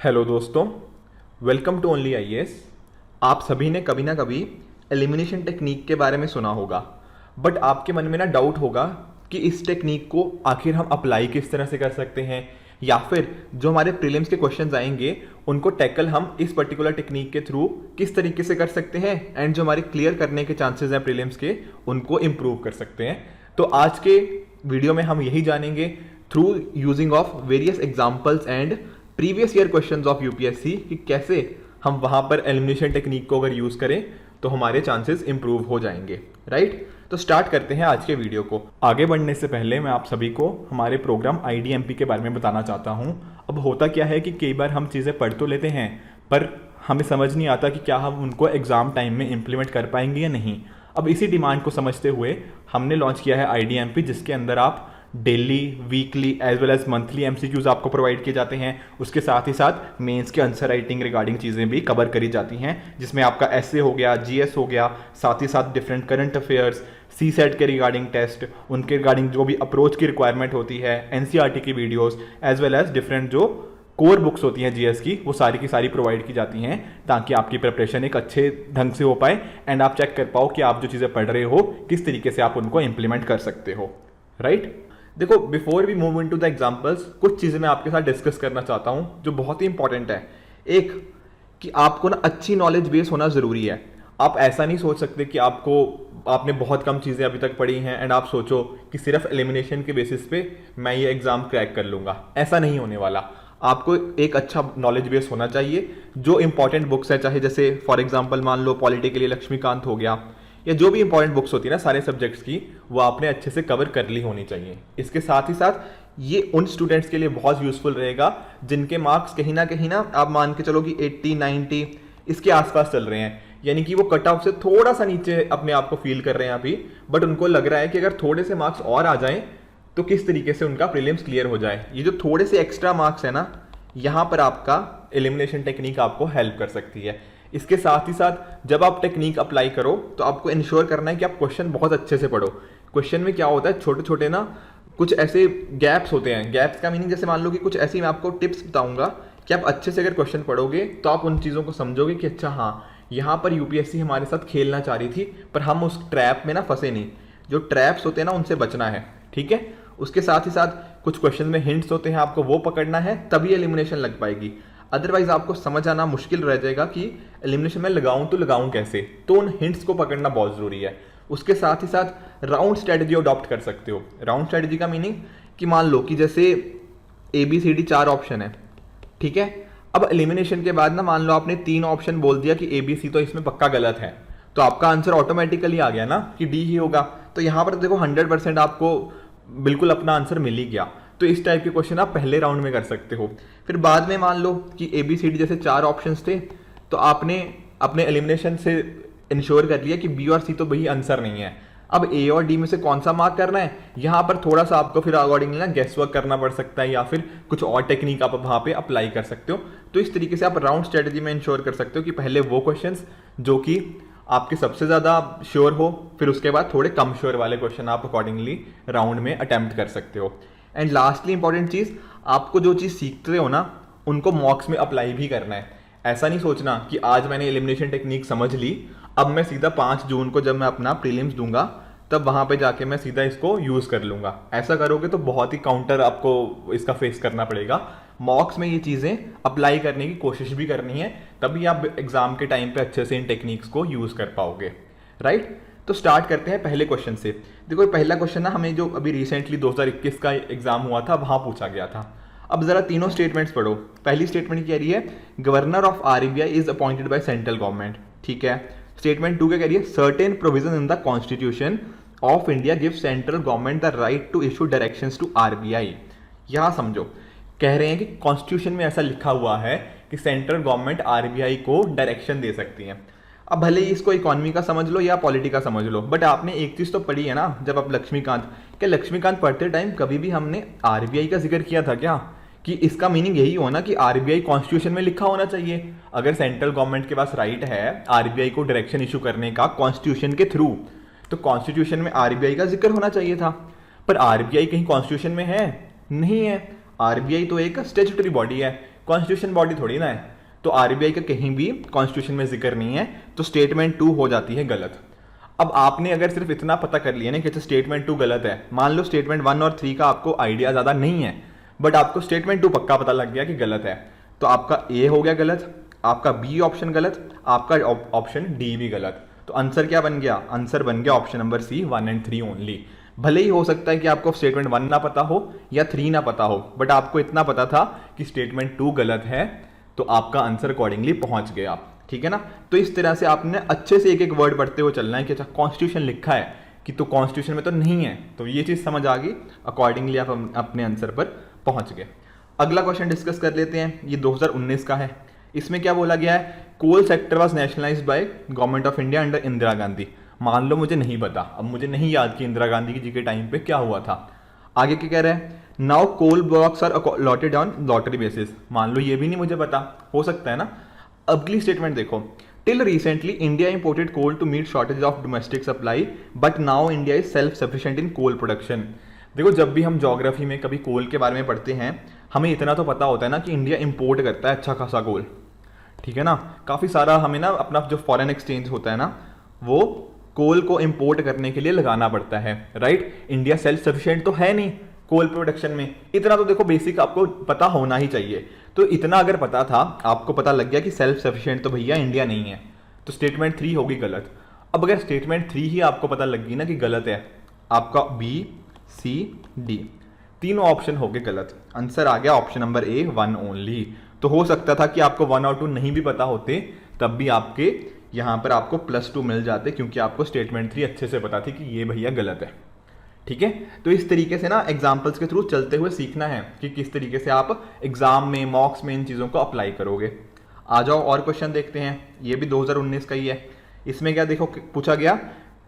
Hello दोस्तों, welcome to only IAS. आप सभी ने कभी ना कभी एलिमिनेशन टेक्निक के बारे में सुना होगा, बट आपके मन में ना डाउट होगा कि इस टेक्निक को आखिर हम अप्लाई किस तरह से कर सकते हैं, या फिर जो हमारे प्रीलिम्स के क्वेश्चंस आएंगे उनको टैकल हम इस पर्टिकुलर टेक्निक के थ्रू किस तरीके से कर सकते हैं, एंड जो हमारे क्लियर करने के चांसेस हैं प्रीलिम्स के उनको इम्प्रूव कर सकते हैं। तो आज के वीडियो में हम यही जानेंगे through using of various examples and previous year questions of UPSC कि कैसे हम वहां पर एलिमिनेशन टेक्निक को अगर यूज करें तो हमारे चांसेस इंप्रूव हो जाएंगे। राइट, तो स्टार्ट करते हैं आज के वीडियो को। आगे बढ़ने से पहले मैं आप सभी को हमारे प्रोग्राम आईडीएमपी के बारे में बताना चाहता हूं। अब होता क्या है कि कई बार हम चीज़ें पढ़ तो लेते हैं पर हमें समझ नहीं आता कि क्या हम उनको एग्जाम टाइम में इम्प्लीमेंट कर पाएंगे या नहीं। अब इसी डिमांड को समझते हुए हमने लॉन्च किया है आईडीएमपी, जिसके अंदर आप daily, weekly as well as monthly MCQs आपको प्रोवाइड किए जाते हैं। उसके साथ ही साथ मेंस के आंसर राइटिंग रिगार्डिंग चीज़ें भी कवर करी जाती हैं, जिसमें आपका एसए हो गया, जीएस हो गया, साथ ही साथ different current affairs, CSAT के रिगार्डिंग टेस्ट, उनके रिगार्डिंग जो भी अप्रोच की रिक्वायरमेंट होती है, एनसीईआरटी की videos as well as different जो कोर बुक्स होती हैं जीएस की, वो सारी की सारी प्रोवाइड की जाती हैं ताकि आपकी प्रिपरेशन एक अच्छे ढंग से हो पाए एंड आप चेक कर पाओ कि आप जो चीज़ें पढ़ रहे हो किस तरीके से आप उनको इंप्लीमेंट कर सकते हो। राइट, देखो, before we move into the examples कुछ चीज़ें मैं आपके साथ डिस्कस करना चाहता हूं जो बहुत ही इंपॉर्टेंट है। एक, कि आपको ना अच्छी नॉलेज बेस होना ज़रूरी है। आप ऐसा नहीं सोच सकते कि आपने बहुत कम चीज़ें अभी तक पढ़ी हैं एंड आप सोचो कि सिर्फ एलिमिनेशन के बेसिस पे मैं ये एग्ज़ाम क्रैक कर लूँगा। ऐसा नहीं होने वाला। आपको एक अच्छा नॉलेज बेस होना चाहिए। जो इंपॉर्टेंट बुक्स है, चाहे जैसे फॉर एग्जांपल मान लो पॉलिटी के लिए लक्ष्मीकांत हो गया, या जो भी इंपॉर्टेंट बुक्स होती है ना सारे सब्जेक्ट्स की, वो आपने अच्छे से कवर कर ली होनी चाहिए। इसके साथ ही साथ ये उन स्टूडेंट्स के लिए बहुत यूजफुल रहेगा जिनके मार्क्स कहीं ना आप मान के चलो कि 80 90 इसके आसपास चल रहे हैं, यानी कि वो कट ऑफ से थोड़ा सा नीचे अपने आप को फील कर रहे हैं अभी, बट उनको लग रहा है कि अगर थोड़े से मार्क्स और आ जाएं तो किस तरीके से उनका प्रीलिम्स क्लियर हो जाए। ये जो थोड़े से एक्स्ट्रा मार्क्स है ना, यहाँ पर आपका एलिमिनेशन टेक्निक आपको हेल्प कर सकती है। इसके साथ ही साथ जब आप टेक्निक अप्लाई करो तो आपको इंश्योर करना है कि आप क्वेश्चन बहुत अच्छे से पढ़ो। क्वेश्चन में क्या होता है, छोटे छोटे ना कुछ ऐसे गैप्स होते हैं। गैप्स का मीनिंग जैसे मान लो कि कुछ ऐसी मैं आपको टिप्स बताऊंगा कि आप अच्छे से अगर क्वेश्चन पढ़ोगे तो आप उन चीज़ों को समझोगे कि अच्छा हाँ, यहाँ पर यूपीएससी हमारे साथ खेलना चाह रही थी पर हम उस ट्रैप में ना फंसे नहीं। जो ट्रैप्स होते हैं ना उनसे बचना है, ठीक है। उसके साथ ही साथ कुछ क्वेश्चन में हिंट्स होते हैं, आपको वो पकड़ना है तभी एलिमिनेशन लग पाएगी। अदरवाइज आपको समझ आना मुश्किल रह जाएगा कि एलिमिनेशन में लगाऊं तो लगाऊं कैसे। तो उन हिंट्स को पकड़ना बहुत जरूरी है। उसके साथ ही साथ राउंड स्ट्रेटजी अडॉप्ट कर सकते हो। राउंड स्ट्रेटजी का मीनिंग कि मान लो कि जैसे ABCD 4 ऑप्शन है, ठीक है। अब एलिमिनेशन के बाद ना मान लो आपने 3 ऑप्शन बोल दिया कि ABC तो इसमें पक्का गलत है, तो आपका आंसर ऑटोमेटिकली आ गया ना कि D ही होगा। तो यहाँ पर देखो 100% आपको बिल्कुल अपना आंसर मिल ही गया। तो इस टाइप के क्वेश्चन आप पहले राउंड में कर सकते हो। फिर बाद में मान लो कि ABCD जैसे 4 ऑप्शंस थे, तो आपने अपने एलिमिनेशन से इंश्योर कर लिया कि B और C तो वही आंसर नहीं है। अब A और D में से कौन सा मार्क करना है, यहाँ पर थोड़ा सा आपको फिर अकॉर्डिंगली ना गेस वर्क करना पड़ सकता है, या फिर कुछ और टेक्निक आप वहाँ पे अप्लाई कर सकते हो। तो इस तरीके से आप राउंड स्ट्रेटजी में इंश्योर कर सकते हो कि पहले वो क्वेश्चंस जो कि आपके सबसे ज़्यादा श्योर हो, फिर उसके बाद थोड़े कम श्योर वाले क्वेश्चन आप अकॉर्डिंगली राउंड में अटेम्प्ट कर सकते हो। एंड लास्टली इंपॉर्टेंट चीज़, आपको जो चीज़ सीखते हो ना उनको मॉक्स में अप्लाई भी करना है। ऐसा नहीं सोचना कि आज मैंने एलिमिनेशन टेक्निक समझ ली, अब मैं सीधा 5 जून को जब मैं अपना प्रीलिम्स दूंगा तब वहाँ पे जाके मैं सीधा इसको यूज़ कर लूँगा। ऐसा करोगे तो बहुत ही काउंटर आपको इसका फेस करना पड़ेगा। मॉक्स में ये चीज़ें अप्लाई करने की कोशिश भी करनी है, तभी आप एग्जाम के टाइम पे अच्छे से इन टेक्निक्स को यूज़ कर पाओगे। राइट, तो स्टार्ट करते हैं पहले क्वेश्चन से। देखो पहला क्वेश्चन ना हमें जो अभी रिसेंटली 2021 का एग्जाम हुआ था वहाँ पूछा गया था। अब जरा तीनों स्टेटमेंट्स पढ़ो। पहली स्टेटमेंट कह रही है governor of RBI is appointed by central government, ठीक है। स्टेटमेंट 2 क्या कह रही है, certain provision in the constitution of India give central government the right to issue directions to RBI। यहाँ समझो, कह रहे हैं कि कॉन्स्टिट्यूशन में ऐसा लिखा हुआ है कि सेंट्रल गवर्नमेंट RBI को डायरेक्शन दे सकती है। अब भले ही इसको इकोनॉमी का समझ लो या पॉलिटी का समझ लो, बट आपने एक चीज़ तो पढ़ी है ना जब आप लक्ष्मीकांत, क्या लक्ष्मीकांत पढ़ते टाइम कभी भी हमने RBI का जिक्र किया था क्या? कि इसका मीनिंग यही हो ना कि RBI कॉन्स्टिट्यूशन में लिखा होना चाहिए। अगर सेंट्रल गवर्नमेंट के पास राइट है RBI को डायरेक्शन इशू करने का कॉन्स्टिट्यूशन के थ्रू, तो कॉन्स्टिट्यूशन में RBI का जिक्र होना चाहिए था। पर RBI कहीं कॉन्स्टिट्यूशन में है? नहीं है। RBI तो एक स्टैट्यूटरी बॉडी है, कॉन्स्टिट्यूशन बॉडी थोड़ी ना है, तो आरबीआई का कहीं भी कॉन्स्टिट्यूशन में जिक्र नहीं है, तो स्टेटमेंट 2 हो जाती है गलत। अब आपने अगर सिर्फ इतना पता कर लिया ना कि स्टेटमेंट 2 गलत है, मान लो स्टेटमेंट 1 और 3 का आपको आइडिया ज़्यादा नहीं है, बट आपको स्टेटमेंट 2 पक्का पता लग गया कि गलत है, तो आपका ए हो गया गलत, आपका बी ऑप्शन गलत, आपका ऑप्शन डी भी गलत। तो आंसर क्या बन गया? आंसर बन गया option number c 1 and 3 only. भले ही हो सकता है कि आपको स्टेटमेंट 1 ना पता हो या 3 ना पता हो, बट आपको इतना पता था कि स्टेटमेंट 2 गलत है, तो आपका आंसर अकॉर्डिंगली पहुंच गया। ठीक है ना? तो इस तरह से आपने अच्छे से एक एक वर्ड पढ़ते हुए चलना है कि अच्छा कॉन्स्टिट्यूशन लिखा है कि तो कॉन्स्टिट्यूशन में तो नहीं है, तो ये चीज़ समझ आ गई, अकॉर्डिंगली आप अपने आंसर पर पहुंच गए। अगला क्वेश्चन डिस्कस कर लेते हैं, ये 2019 का है। इसमें क्या बोला गया है? Coal sector was nationalised by government of India under Indira Gandhi. मान लो मुझे नहीं पता, अब मुझे नहीं याद कि इंदिरा गांधी जी के टाइम पे क्या हुआ था। आगे क्या कह रहे हैं? Now coal blocks are allotted on lottery basis. मान लो ये भी नहीं मुझे पता, हो सकता है ना। अगली स्टेटमेंट देखो, till recently India imported coal to meet shortage of domestic supply, but now India is self sufficient in coal production. देखो, जब भी हम ज्योग्राफी में कभी कोल के बारे में पढ़ते हैं, हमें इतना तो पता होता है ना कि इंडिया इंपोर्ट करता है अच्छा खासा कोल, ठीक है ना। काफ़ी सारा हमें ना अपना जो फॉरेन एक्सचेंज होता है ना, वो कोल को इंपोर्ट करने के लिए लगाना पड़ता है, राइट। इंडिया सेल्फ सफिशिएंट तो है नहीं कोल प्रोडक्शन में, इतना तो देखो बेसिक आपको पता होना ही चाहिए। तो इतना अगर पता था, आपको पता लग गया कि सेल्फ सफिशिएंट तो भैया इंडिया नहीं है, तो स्टेटमेंट 3 होगी गलत। अब अगर स्टेटमेंट 3 ही आपको पता लग गई ना कि गलत है, आपका बी सी डी तीनों ऑप्शन हो गए गलत। आंसर आ गया ऑप्शन नंबर ए 1 ओनली। तो हो सकता था कि आपको 1 और 2 नहीं भी पता होते, तब भी आपके यहाँ पर आपको +2 मिल जाते, क्योंकि आपको स्टेटमेंट 3 अच्छे से पता थी कि ये भैया गलत है। ठीक है, तो इस तरीके से ना एग्जाम्पल्स के थ्रू चलते हुए सीखना है कि किस तरीके से आप एग्जाम में, मॉक्स में इन चीज़ों को अप्लाई करोगे। आ जाओ और क्वेश्चन देखते हैं, ये भी 2019 का ही है। इसमें क्या देखो पूछा गया,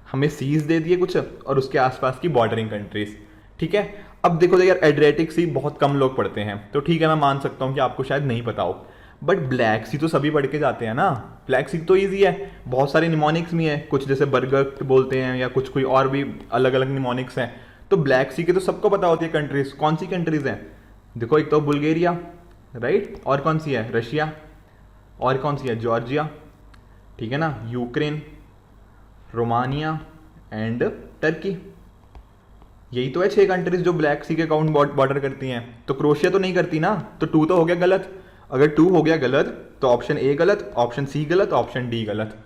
हमें सीज दे दिए कुछ और उसके आसपास की बॉर्डरिंग कंट्रीज। ठीक है, अब देखो यार एड्रियाटिक सी बहुत कम लोग पढ़ते हैं, तो ठीक है मैं मान सकता हूँ कि आपको शायद नहीं पता हो, बट ब्लैक सी तो सभी पढ़ के जाते हैं ना। ब्लैक सी तो ईजी है, बहुत सारे निमोनिक्स भी हैं, कुछ जैसे बर्गर बोलते हैं या कुछ कोई और भी अलग अलग निमोनिक्स हैं। तो ब्लैक सी के तो सबको पता होती है कंट्रीज। कौन सी कंट्रीज हैं? देखो, एक तो बुल्गारिया, राइट, और कौन सी है? रशिया, और कौन सी है? जॉर्जिया, ठीक है ना, यूक्रेन, रोमानिया एंड टर्की। यही तो है 6 कंट्रीज जो ब्लैक सी के अकाउंट बॉर्डर करती हैं। तो क्रोशिया तो नहीं करती ना, तो 2 तो हो गया गलत। अगर 2 हो गया गलत तो ऑप्शन ए गलत, ऑप्शन सी गलत, ऑप्शन डी गलत।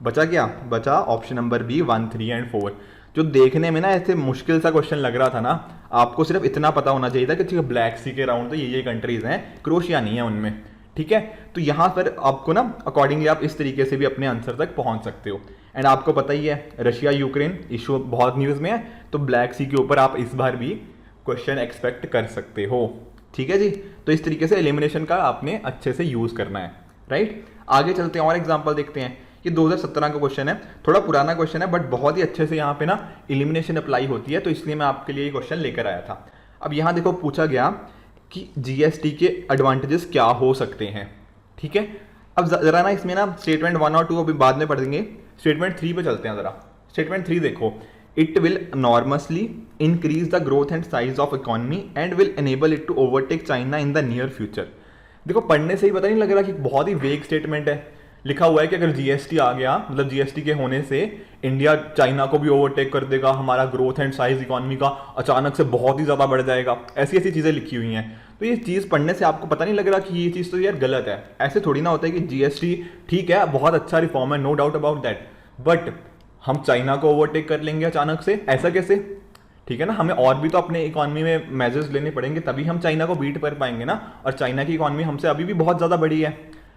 बचा क्या? बचा ऑप्शन नंबर बी 1, 3 एंड 4, जो देखने में ना ऐसे मुश्किल सा क्वेश्चन लग रहा था ना। आपको सिर्फ इतना पता होना चाहिए था कि ब्लैक सी के अराउंड तो ये कंट्रीज हैं, क्रोशिया नहीं है उनमें। ठीक है, तो यहाँ पर आपको ना अकॉर्डिंगली आप इस तरीके से भी अपने आंसर तक पहुँच सकते हो। एंड आपको पता ही है रशिया यूक्रेन इशू बहुत न्यूज़ में है, तो ब्लैक सी के ऊपर आप इस बार भी क्वेश्चन एक्सपेक्ट कर सकते हो। ठीक है जी, तो इस तरीके से एलिमिनेशन का आपने अच्छे से यूज़ करना है, राइट। आगे चलते हैं और एग्जाम्पल देखते हैं। ये 2017 का क्वेश्चन है, थोड़ा पुराना क्वेश्चन है, बट बहुत ही अच्छे से यहाँ पे ना एलिमिनेशन अप्लाई होती है, तो इसलिए मैं आपके लिए ये क्वेश्चन लेकर आया था। अब यहाँ देखो पूछा गया कि जीएसटी के एडवांटेजेस क्या हो सकते हैं। ठीक है, अब जरा ना इसमें ना स्टेटमेंट 1 और 2 अभी बाद में पढ़ देंगे, स्टेटमेंट 3 पे चलते हैं जरा। स्टेटमेंट 3 देखो, it will enormously increase the growth and size of economy and will enable it to overtake China in the near future। देखो पढ़ने से ही पता नहीं लग रहा कि बहुत ही वेग स्टेटमेंट है। लिखा हुआ है कि अगर जीएसटी आ गया, मतलब जीएसटी के होने से इंडिया चाइना को भी ओवरटेक कर देगा, हमारा ग्रोथ एंड साइज इकोनॉमी का अचानक से बहुत ही ज़्यादा बढ़ जाएगा, ऐसी ऐसी चीज़ें लिखी हुई हैं। तो ये चीज़ पढ़ने से आपको पता नहीं लग रहा कि ये चीज़ तो यार गलत है। ऐसे थोड़ी ना होता है कि जीएसटी ठीक है, बहुत अच्छा रिफॉर्म है, no doubt about that, but हम चाइना को ओवरटेक कर लेंगे अचानक से, ऐसा कैसे? ठीक है ना, हमें और भी तो अपने इकोनॉमी में मेजर्स लेने पड़ेंगे, तभी हम चाइना को बीट कर पाएंगे ना। और चाइना की इकोनॉमी हमसे अभी भी बहुत ज़्यादा बड़ी है,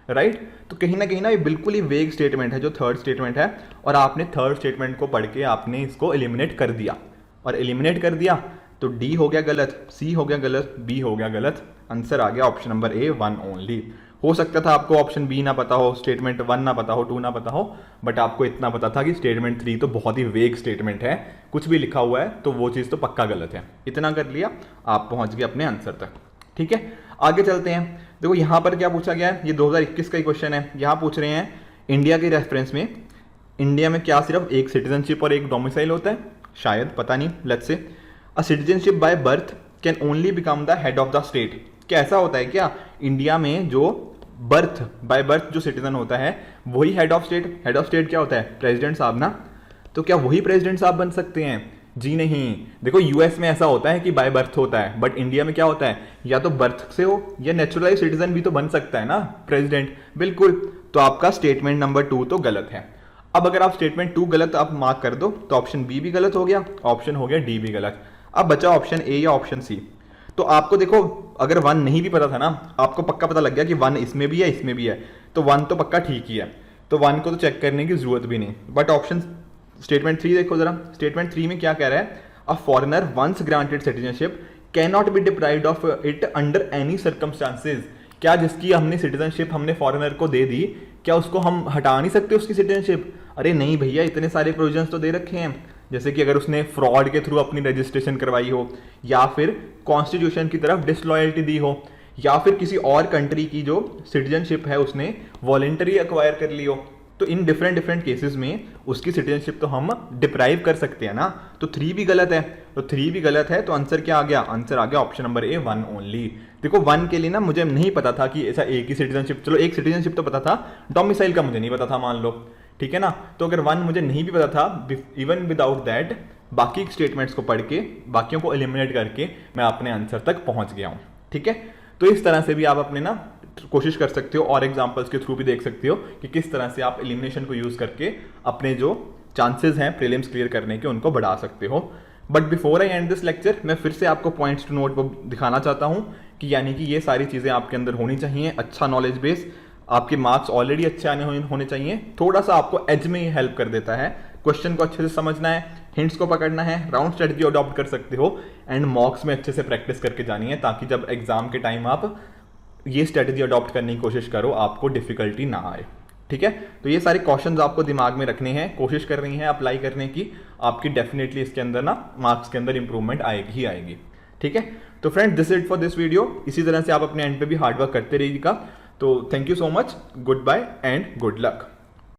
राइट। तो कहीं ना ये बिल्कुल ही वेग स्टेटमेंट है जो थर्ड स्टेटमेंट है, और आपने थर्ड स्टेटमेंट को पढ़ के आपने इसको एलिमिनेट कर दिया, और एलिमिनेट कर दिया तो डी हो गया गलत, सी हो गया गलत, बी हो गया गलत। आंसर आ गया ऑप्शन नंबर ए 1 ओनली। हो सकता था आपको ऑप्शन बी ना पता हो, स्टेटमेंट 1 ना पता हो, 2 ना पता हो, बट आपको इतना पता था कि स्टेटमेंट 3 तो बहुत ही वेग स्टेटमेंट है, कुछ भी लिखा हुआ है तो वो चीज़ तो पक्का गलत है। इतना कर लिया, आप पहुंच गए अपने आंसर तक। ठीक है, आगे चलते हैं। देखो यहाँ पर क्या पूछा गया है, ये 2021 का ही क्वेश्चन है। यहाँ पूछ रहे हैं इंडिया के रेफरेंस में, इंडिया में क्या सिर्फ एक सिटीजनशिप और एक डोमिसाइल होता है? शायद, पता नहीं, let's say a citizenship by birth can only become the head of the state. क्या ऐसा होता है क्या? इंडिया में जो बर्थ बाय बर्थ जो सिटीजन होता है वही head of state, head of state क्या होता है, प्रेसिडेंट साहब ना। तो क्या वही प्रेसिडेंट साहब बन सकते हैं? जी नहीं। देखो यूएस में ऐसा होता है कि बाय बर्थ होता है, बट इंडिया में क्या होता है, या तो बर्थ से हो या नेचुरलाइज सिटीजन भी तो बन सकता है ना प्रेसिडेंट। बिल्कुल। तो आपका स्टेटमेंट नंबर 2 तो गलत है। अब अगर आप स्टेटमेंट 2 गलत आप मार्क कर दो तो ऑप्शन बी भी गलत हो गया, ऑप्शन हो गया डी भी गलत। अब बचा ऑप्शन ए या ऑप्शन सी। तो आपको देखो अगर 1 नहीं भी पता था ना, आपको पक्का पता लग गया कि 1 इसमें भी है इसमें भी है, तो 1 तो पक्का ठीक ही है, तो 1 को तो चेक करने की जरूरत भी नहीं। बट ऑप्शन स्टेटमेंट 3 देखो जरा, स्टेटमेंट 3 में क्या कह रहा है, a foreigner once granted citizenship can not be deprived of it under any circumstances. क्या जिसकी हमने सिटीजनशिप हमने फॉरेनर को दे दी, क्या उसको हम हटा नहीं सकते उसकी सिटीजनशिप? अरे नहीं भैया, इतने सारे प्रोविजंस तो दे रखे हैं, जैसे कि अगर उसने फ्रॉड के थ्रू अपनी रजिस्ट्रेशन करवाई हो, या फिर कॉन्स्टिट्यूशन की तरफ डिसलॉयल्टी दी हो, या फिर किसी और कंट्री की जो सिटीजनशिप है उसने वॉलेंटरी एक्वायर कर ली हो, तो इन डिफरेंट डिफरेंट केसेस में उसकी सिटीजनशिप तो हम डिप्राइव कर सकते हैं ना। तो 3 भी गलत है, तो 3 भी गलत है, तो आंसर क्या आ गया, आंसर आ गया ऑप्शन नंबर ए 1 ओनली। देखो 1 के लिए ना मुझे नहीं पता था कि ऐसा एक ही सिटीजनशिप, चलो एक सिटीजनशिप तो पता था, डोमिसाइल का मुझे नहीं पता था मान लो, ठीक है ना। तो अगर 1 मुझे नहीं भी पता था, इवन विदाउट दैट बाकी स्टेटमेंट्स को पढ़ के बाकियों को एलिमिनेट करके मैं अपने आंसर तक पहुंच गया हूं, ठीक है। तो इस तरह से भी आप अपने ना कोशिश कर सकते हो, और एग्जांपल्स के थ्रू भी देख सकते हो कि किस तरह से आप एलिमिनेशन को यूज करके अपने जो चांसेस हैं प्रीलिम्स क्लियर करने के उनको बढ़ा सकते हो। But before I and this lecture मैं फिर से आपको पॉइंट्स टू नोट दिखाना चाहता हूं कि यानी कि ये सारी चीजें आपके अंदर होनी चाहिए, अच्छा नॉलेज बेस, आपके मार्क्स ऑलरेडी अच्छे आने होने चाहिए, थोड़ा सा आपको एज में ही हेल्प कर देता है, क्वेश्चन को अच्छे से समझना है, हिंट्स को पकड़ना है, राउंड स्ट्रेटजी अडॉप्ट कर सकते हो, एंड मॉक्स में अच्छे से प्रैक्टिस करके जानी है, ताकि जब एग्जाम के टाइम आप ये स्ट्रेटजी अडॉप्ट करने की कोशिश करो, आपको डिफिकल्टी ना आए, ठीक है। तो ये सारे क्वेश्चंस आपको दिमाग में रखने हैं, कोशिश करनी है अप्लाई करने की, आपकी डेफिनेटली इसके अंदर ना मार्क्स के अंदर इंप्रूवमेंट आएगी ही आएगी, ठीक है। तो friend this it for this video, इसी तरह से आप अपने एंड पे भी हार्डवर्क करते रहिएगा। तो thank you so much, goodbye and good luck.